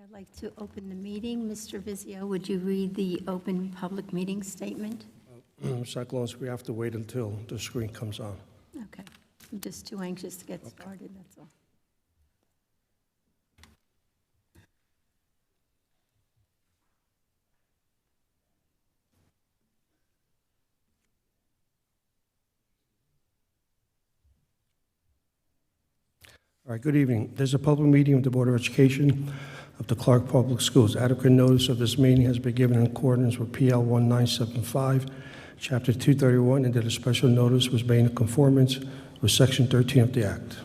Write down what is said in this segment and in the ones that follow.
I'd like to open the meeting. Mr. Vizio, would you read the open public meeting statement? Cyclones, we have to wait until the screen comes on. Okay. I'm just too anxious to get started, that's all. All right, good evening. There's a public meeting of the Board of Education of the Clark Public Schools. Adequate notice of this meeting has been given in accordance with PL 1975, Chapter 231, and that a special notice was made in conformance with Section 13 of the Act.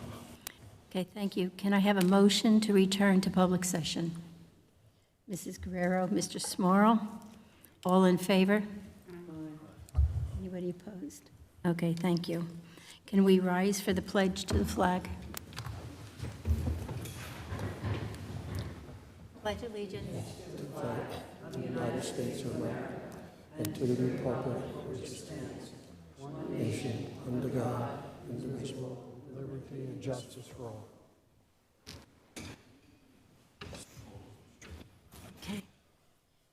Okay, thank you. Can I have a motion to return to public session? Mrs. Guerrero, Mr. Smorl, all in favor? Anybody opposed? Okay, thank you. Can we rise for the pledge to the flag? Pledge allegiance. To the United States of America and to the republic which stands, one nation, under God, indivisible, with liberty and justice for all. Okay.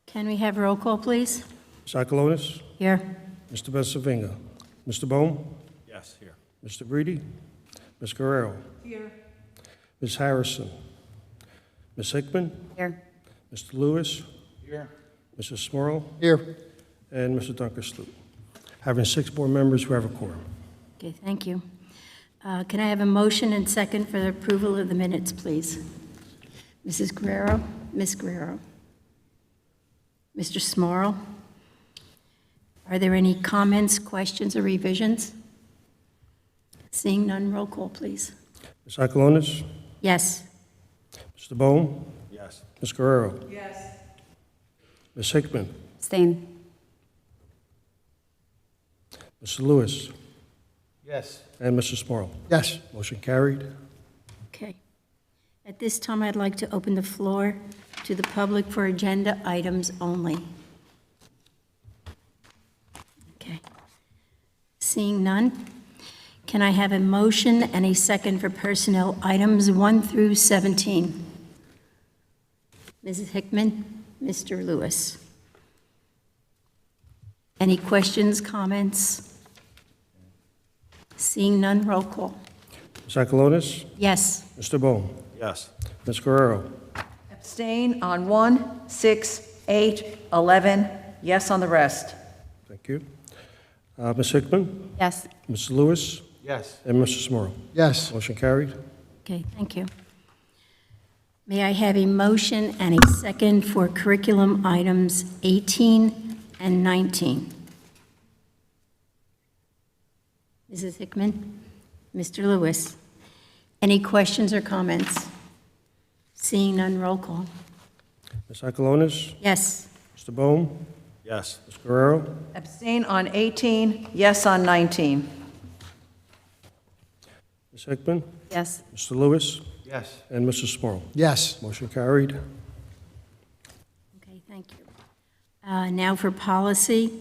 Can we have roll call, please? Cyclonis, Here. Mr. Besavinga, Mr. Bohm, Yes, here. Mr. Breedy, Ms. Guerrero, Here. Ms. Harrison, Ms. Hickman, Here. Mr. Lewis, Here. Mrs. Smorl, Here. and Mr. Duncan Sloot. Having 6 board members who have a quorum. Okay, thank you. Can I have a motion and second for the approval of the minutes, please? Mrs. Guerrero, Ms. Guerrero. Mr. Smorl, are there any comments, questions, or revisions? Seeing none, roll call, please. Ms. Cyclonis, Yes. Mr. Bohm, Yes. Ms. Guerrero, Yes. Ms. Hickman, Abstain. Mr. Lewis, Yes. and Mr. Smorl. Yes. Motion carried. Okay. At this time, I'd like to open the floor to the public for agenda items only. Okay. Seeing none, can I have a motion and a second for personnel items 1 through 17? Mrs. Hickman, Mr. Lewis. Any questions, comments? Seeing none, roll call. Ms. Cyclonis, Yes. Mr. Bohm, Yes. Ms. Guerrero, Abstain on 1, 6, 8, 11, yes on the rest. thank you. Ms. Hickman, Yes. Mr. Lewis, Yes. and Mr. Smorl. Yes. Motion carried. Okay, thank you. May I have a motion and a second for curriculum items 18 and 19? Mrs. Hickman, Mr. Lewis, any questions or comments? Seeing none, roll call. Ms. Cyclonis, Yes. Mr. Bohm, Yes. Ms. Guerrero, Abstain on 18, yes on 19. Ms. Hickman, Yes. Mr. Lewis, Yes. and Mr. Smorl. Yes. Motion carried. Okay, thank you. Now for policy,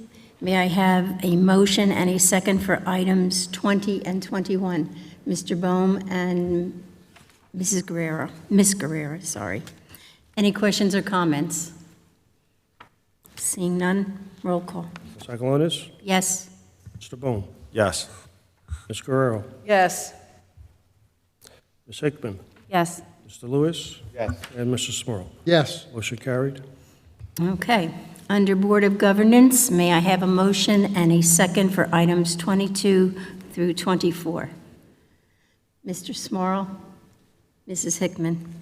may I have a motion and a second for items 20 and 21? Mr. Bohm and Ms. Guerrero, sorry. Any questions or comments? Seeing none, roll call. Ms. Cyclonis, Yes. Mr. Bohm, Yes. Ms. Guerrero, Yes. Ms. Hickman, Yes. Mr. Lewis, Yes. and Mr. Smorl. Yes. Motion carried. Okay. Under Board of Governance, may I have a motion and a second for items 22 through 24? Mr. Smorl, Mrs. Hickman.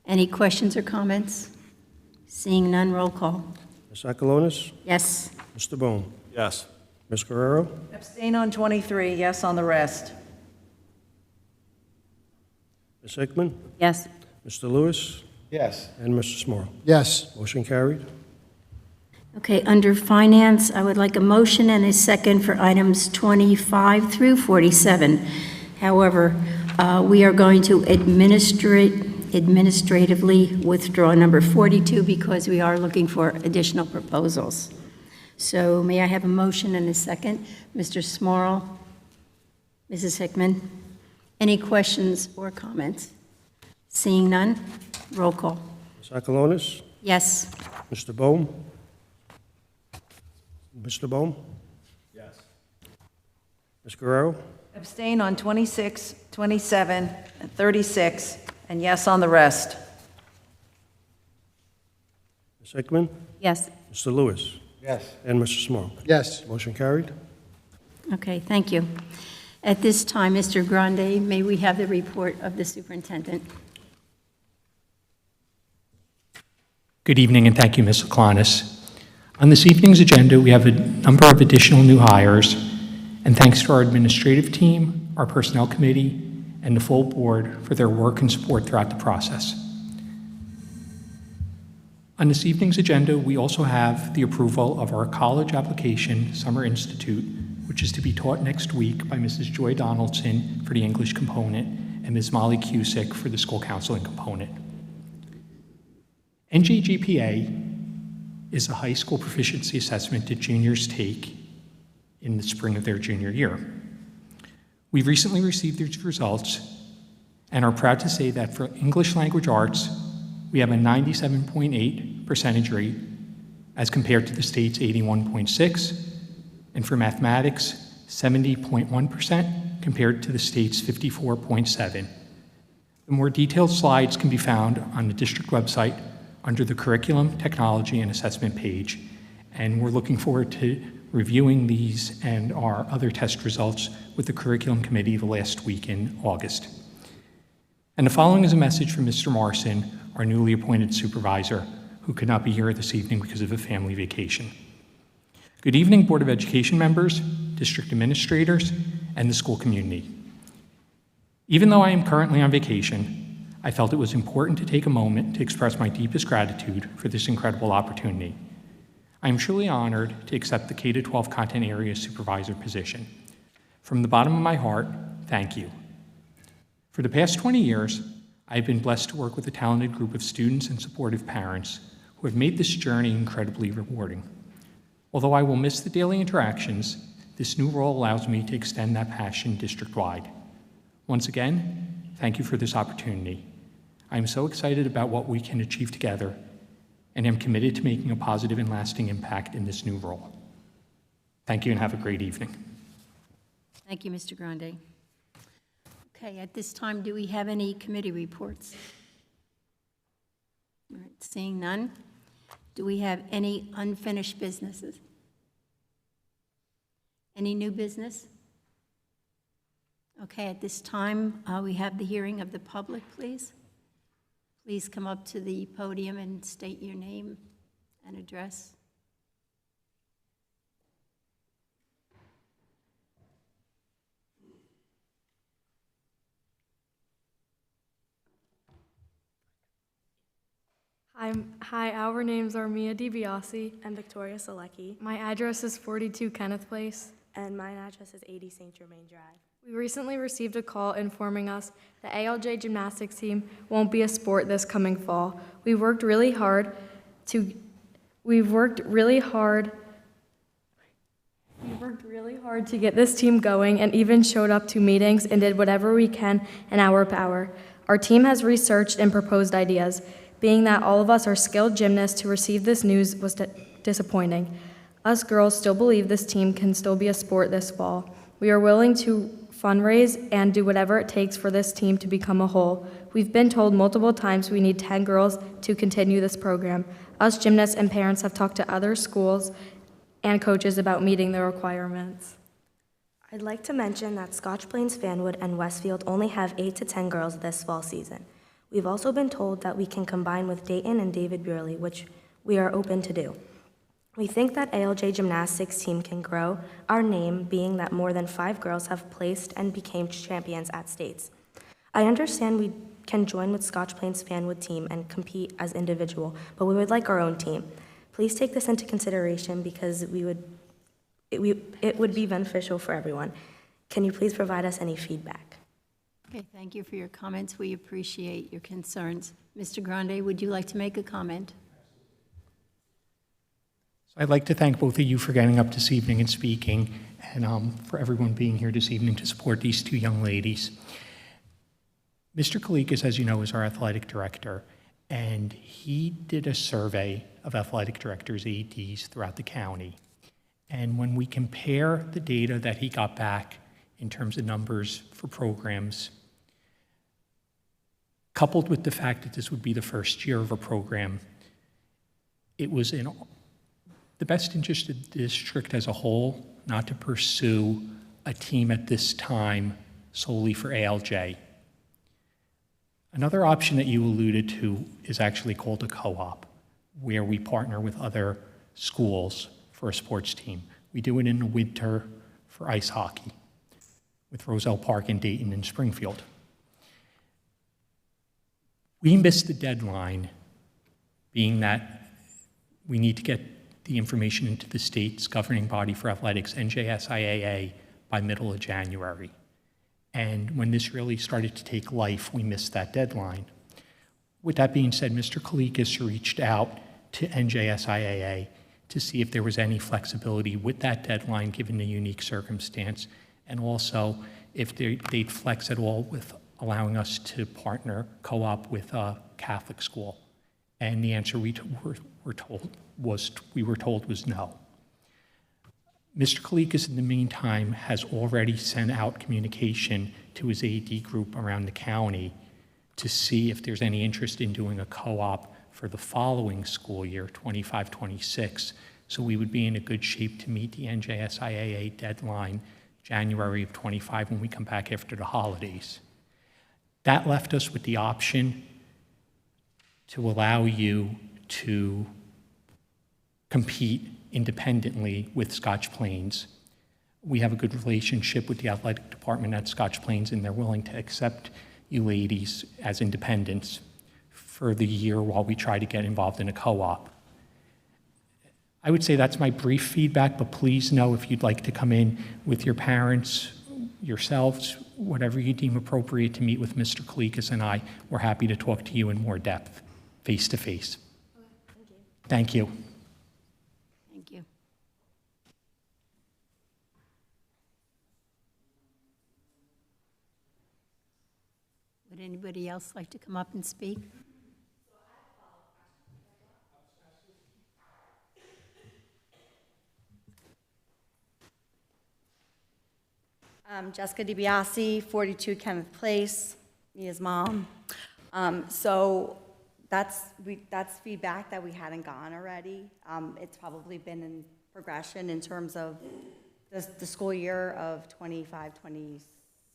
Any questions or comments? Seeing none, roll call. Ms. Cyclonis, Yes. Mr. Bohm, Yes. Ms. Guerrero, Abstain on 23, yes on the rest. Ms. Hickman, Yes. Mr. Lewis, Yes. and Mr. Smorl. Yes. Motion carried. Okay, under Finance, I would like a motion and a second for items 25 through 47. However, we are going to administratively withdraw number 42 because we are looking for additional proposals. So may I have a motion and a second? Mr. Smorl, Mrs. Hickman, any questions or comments? Seeing none, roll call. Ms. Ms. Akalonis? Yes. Mr. Bohm? Mr. Bohm? Yes. Ms. Guerrero? Abstain on 26, 27, and 36, and yes on the rest. Ms. Hickman? Yes. Mr. Lewis? Yes. And Mr. Smurl? Yes. Motion carried. Okay, thank you. At this time, Mr. Grande, may we have the report of the superintendent? Good evening, and thank you, Ms. Laklanis. On this evening's agenda, we have a number of additional new hires, and thanks to our administrative team, our personnel committee, and the full board for their work and support throughout the process. On this evening's agenda, we also have the approval of our college application Summer Institute, which is to be taught next week by Mrs. Joy Donaldson for the English component and Ms. Molly Cusick for the school counseling component. NJGPA is a high school proficiency assessment that juniors take in the spring of their junior year. We've recently received these results and are proud to say that for English language arts, we have a 97.8 percentage rate as compared to the state's 81.6, and for mathematics, 70.1% compared to the state's 54.7. The more detailed slides can be found on the district website under the Curriculum, Technology, and Assessment page, and we're looking forward to reviewing these and our other test results with the Curriculum Committee the last week in August. And the following is a message from Mr. Morrison, our newly appointed supervisor, who could not be here this evening because of a family vacation. Good evening, Board of Education members, district administrators, and the school community. Even though I am currently on vacation, I felt it was important to take a moment to express my deepest gratitude for this incredible opportunity. I am truly honored to accept the K-12 Content Area Supervisor position. From the bottom of my heart, thank you. For the past 20 years, I have been blessed to work with a talented group of students and supportive parents who have made this journey incredibly rewarding. Although I will miss the daily interactions, this new role allows me to extend that passion district-wide. Once again, thank you for this opportunity. I am so excited about what we can achieve together and am committed to making a positive and lasting impact in this new role. Thank you and have a great evening. Thank you, Mr. Grande. Okay, at this time, do we have any committee reports? All right, seeing none. Do we have any unfinished businesses? Any new business? Okay, at this time, we have the hearing of the public, please. Please come up to the podium and state your name and address. Hi, our names are Mia DiBiase. And Victoria Selecki. My address is 42 Kenneth Place. And my address is 80 St. Germain Drive. We recently received a call informing us the ALJ gymnastics team won't be a sport this coming fall. We've worked really hard to get this team going and even showed up to meetings and did whatever we can in our power. Our team has researched and proposed ideas. Being that all of us are skilled gymnasts, to receive this news was disappointing. Us girls still believe this team can still be a sport this fall. We are willing to fundraise and do whatever it takes for this team to become a whole. We've been told multiple times we need 10 girls to continue this program. Us gymnasts and parents have talked to other schools and coaches about meeting the requirements. I'd like to mention that Scotch Plains, Fanwood, and Westfield only have 8 to 10 girls this fall season. We've also been told that we can combine with Dayton and David Burley, which we are open to do. We think that ALJ gymnastics team can grow our name, being that more than 5 girls have placed and became champions at states. I understand we can join with Scotch Plains Fanwood team and compete as individual, but we would like our own team. Please take this into consideration because it would be beneficial for everyone. Can you please provide us any feedback? Okay, thank you for your comments. We appreciate your concerns. Mr. Grande, would you like to make a comment? So I'd like to thank both of you for getting up this evening and speaking, and for everyone being here this evening to support these two young ladies. Mr. Kalikas, as you know, is our athletic director, and he did a survey of athletic directors, ADs throughout the county. And when we compare the data that he got back in terms of numbers for programs, coupled with the fact that this would be the first year of a program, it was in the best interest of the district as a whole not to pursue a team at this time solely for ALJ. Another option that you alluded to is actually called a co-op, where we partner with other schools for a sports team. We do it in the winter for ice hockey with Roselle Park in Dayton and Springfield. We missed the deadline, being that we need to get the information into the state's governing body for athletics, NJSIAA, by middle of January. And when this really started to take life, we missed that deadline. With that being said, Mr. Kalikas reached out to NJSIAA to see if there was any flexibility with that deadline given the unique circumstance, and also if they'd flex at all with allowing us to partner, co-op with a Catholic school. And the answer we were told was no. Mr. Kalikas, in the meantime, has already sent out communication to his AD group around the county to see if there's any interest in doing a co-op for the following school year, 25-26. So we would be in a good shape to meet the NJSIAA deadline, January of 25, when we come back after the holidays. That left us with the option to allow you to compete independently with Scotch Plains. We have a good relationship with the athletic department at Scotch Plains, and they're willing to accept you ladies as independents for the year while we try to get involved in a co-op. I would say that's my brief feedback, but please know if you'd like to come in with your parents, yourselves, whatever you deem appropriate to meet with Mr. Kalikas and I, we're happy to talk to you in more depth, face to face. Thank you. Thank you. Would anybody else like to come up and speak? Jessica DiBiase, 42 Kenneth Place, Mia's mom. So that's feedback that we hadn't gotten already. It's probably been in progression in terms of the school year of 25, 26.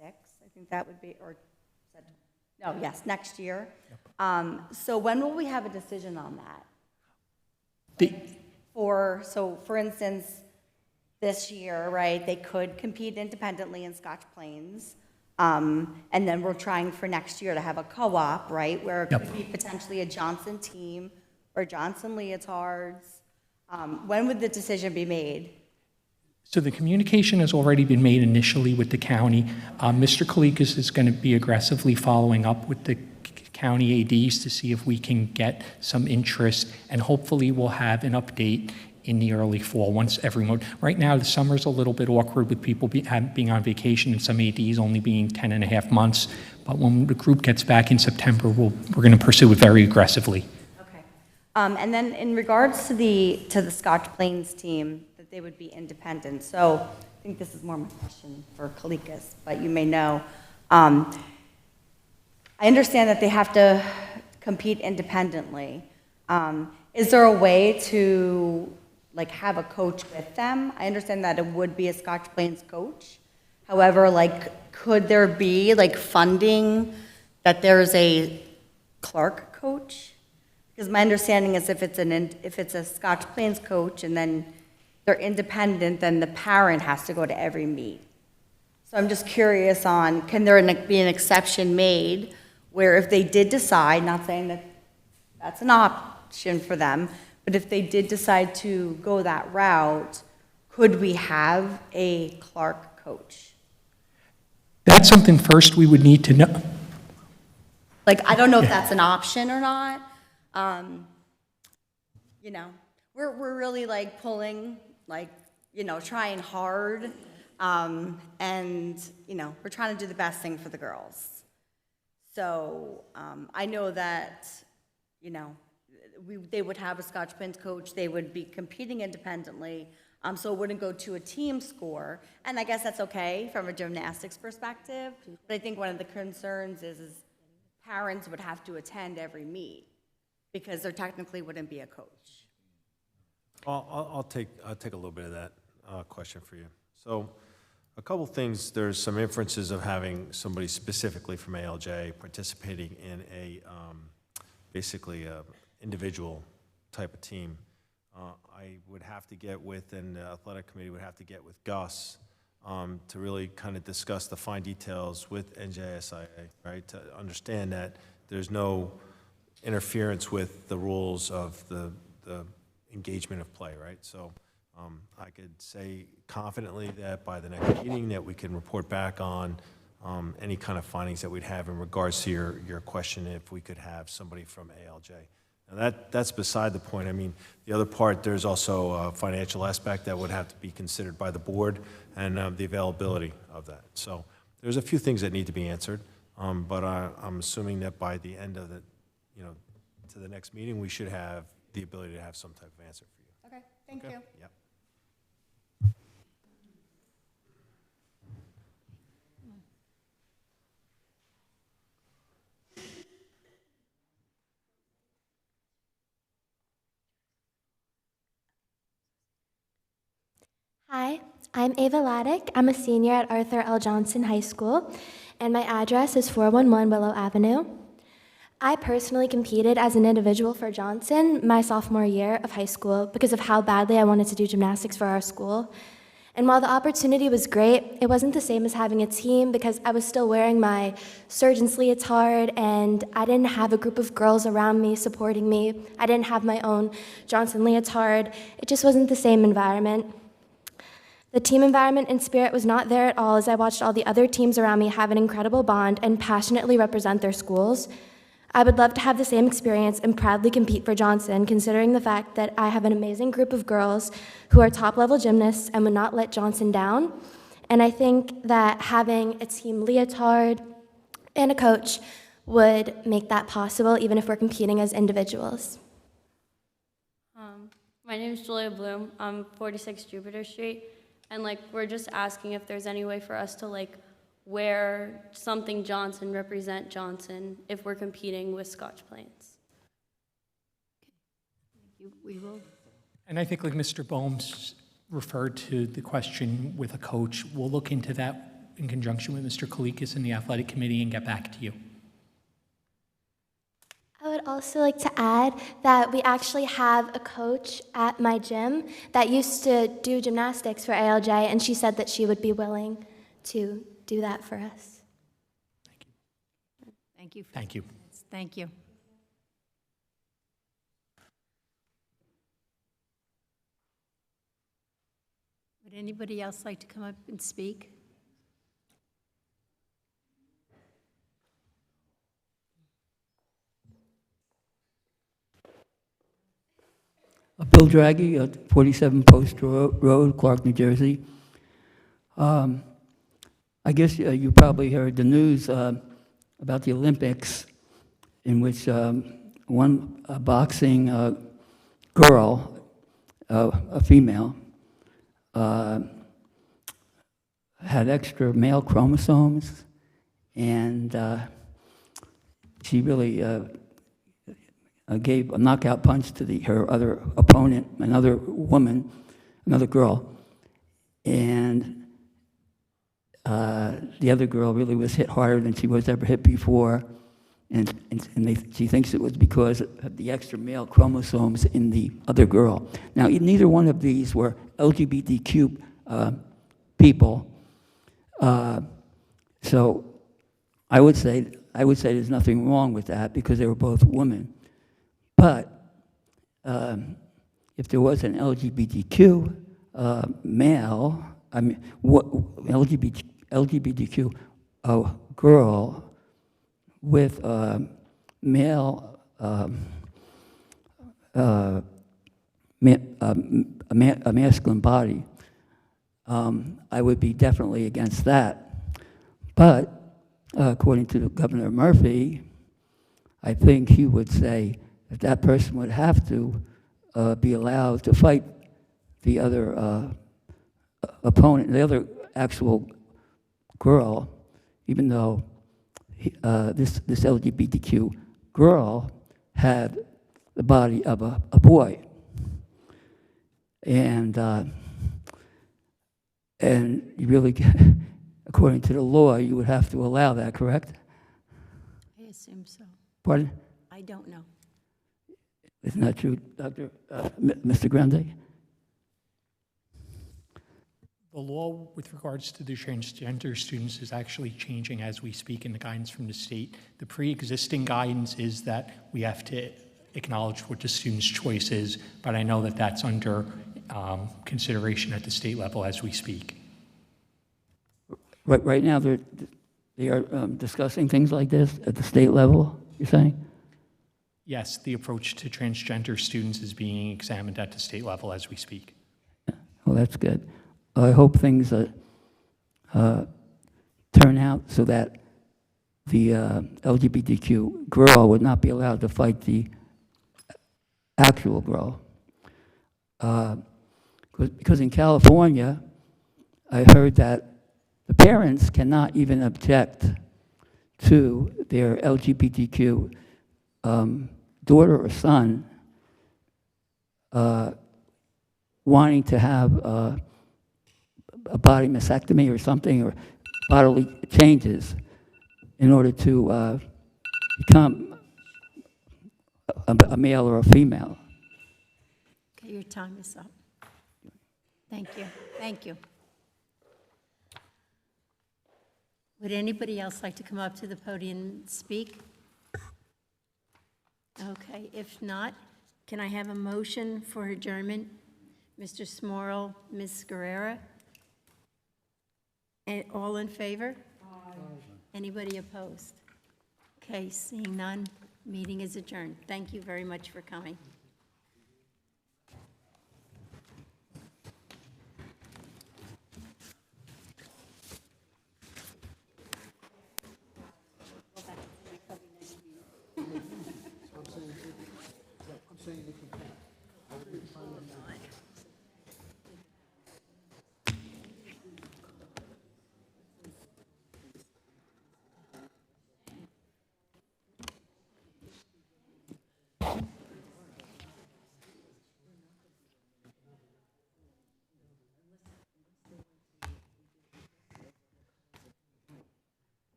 I think that would be, or no, yes, next year. So when will we have a decision on that? For instance, this year, right, they could compete independently in Scotch Plains. And then we're trying for next year to have a co-op, right, where it could be potentially a Johnson team or Johnson Leotards. When would the decision be made? So the communication has already been made initially with the county. Mr. Kalikas is going to be aggressively following up with the county ADs to see if we can get some interest, and hopefully we'll have an update in the early fall once everyone. Right now, the summer's a little bit awkward with people being on vacation and some ADs only being 10 and a half months. But when the group gets back in September, we're going to pursue it very aggressively. Okay. And then in regards to the Scotch Plains team, that they would be independent. So I think this is more my question for Kalikas, but you may know. I understand that they have to compete independently. Is there a way to have a coach with them? I understand that it would be a Scotch Plains coach. However, could there be funding that there's a Clark coach? Because my understanding is if it's a Scotch Plains coach and then they're independent, then the parent has to go to every meet. So I'm just curious on, can there be an exception made where if they did decide, not saying that that's an option for them, but if they did decide to go that route, could we have a Clark coach? That's something first we would need to know. I don't know if that's an option or not. We're really pulling, trying hard, and we're trying to do the best thing for the girls. So I know that they would have a Scotch Plains coach, they would be competing independently, so it wouldn't go to a team score. And I guess that's okay from a gymnastics perspective, but I think one of the concerns is parents would have to attend every meet because there technically wouldn't be a coach. I'll take a little bit of that question for you. So a couple things, there's some inferences of having somebody specifically from ALJ participating in basically a individual type of team. I would have to get with, and the athletic committee would have to get with Gus to really kind of discuss the fine details with NJSIA, right? To understand that there's no interference with the rules of the engagement of play, right? So I could say confidently that by the next meeting that we can report back on any kind of findings that we'd have in regards to your question, if we could have somebody from ALJ. Now that's beside the point. I mean, the other part, there's also a financial aspect that would have to be considered by the board and the availability of that. So there's a few things that need to be answered, but I'm assuming that by the end of the, to the next meeting, we should have the ability to have some type of answer for you. Okay, thank you. Yep. Hi, I'm Ava Laddick. I'm a senior at Arthur L. Johnson High School, and my address is 411 Willow Avenue. I personally competed as an individual for Johnson my sophomore year of high school because of how badly I wanted to do gymnastics for our school. And while the opportunity was great, it wasn't the same as having a team because I was still wearing my surgeon's leotard and I didn't have a group of girls around me supporting me. I didn't have my own Johnson leotard. It just wasn't the same environment. The team environment and spirit was not there at all as I watched all the other teams around me have an incredible bond and passionately represent their schools. I would love to have the same experience and proudly compete for Johnson, considering the fact that I have an amazing group of girls who are top-level gymnasts and would not let Johnson down. And I think that having a team leotard and a coach would make that possible, even if we're competing as individuals. My name is Julia Bloom. I'm 46 Jupiter Street. And we're just asking if there's any way for us to wear something Johnson, represent Johnson, if we're competing with Scotch Plains. We will. And I think like Mr. Bohms referred to the question with a coach, we'll look into that in conjunction with Mr. Kalikas and the athletic committee and get back to you. I would also like to add that we actually have a coach at my gym that used to do gymnastics for ALJ, and she said that she would be willing to do that for us. Thank you. Thank you. Thank you. Would anybody else like to come up and speak? Bill Draghi at 47 Post Road, Clark, New Jersey. I guess you probably heard the news about the Olympics in which one boxing girl, a female, had extra male chromosomes, and she really gave a knockout punch to her other opponent, another woman, another girl, and the other girl really was hit harder than she was ever hit before, and she thinks it was because of the extra male chromosomes in the other girl. Now, neither one of these were LGBTQ people, so I would say there's nothing wrong with that because they were both women. But if there was an LGBTQ male, I mean, LGBTQ girl with a masculine body, I would be definitely against that. But according to Governor Murphy, I think he would say that person would have to be allowed to fight the other opponent, the other actual girl, even though this LGBTQ girl had the body of a boy. And you really, according to the law, you would have to allow that, correct? I assume so. Pardon? I don't know. Isn't that true, Mr. Grande? The law with regards to the transgender students is actually changing as we speak in the guidance from the state. The pre-existing guidance is that we have to acknowledge what the student's choice is, but I know that that's under consideration at the state level as we speak. Right now, they are discussing things like this at the state level, you're saying? Yes, the approach to transgender students is being examined at the state level as we speak. Well, that's good. I hope things turn out so that the LGBTQ girl would not be allowed to fight the actual girl. Because in California, I heard that the parents cannot even object to their LGBTQ daughter or son wanting to have a body mastectomy or something, or bodily changes in order to become a male or a female. Okay, your time is up. Thank you. Thank you. Would anybody else like to come up to the podium and speak? Okay, if not, can I have a motion for adjournment? Mr. Smorl, Ms. Guerrera? And all in favor? Aye. Anybody opposed? Okay, seeing none, meeting is adjourned. Thank you very much for coming. I'm saying they can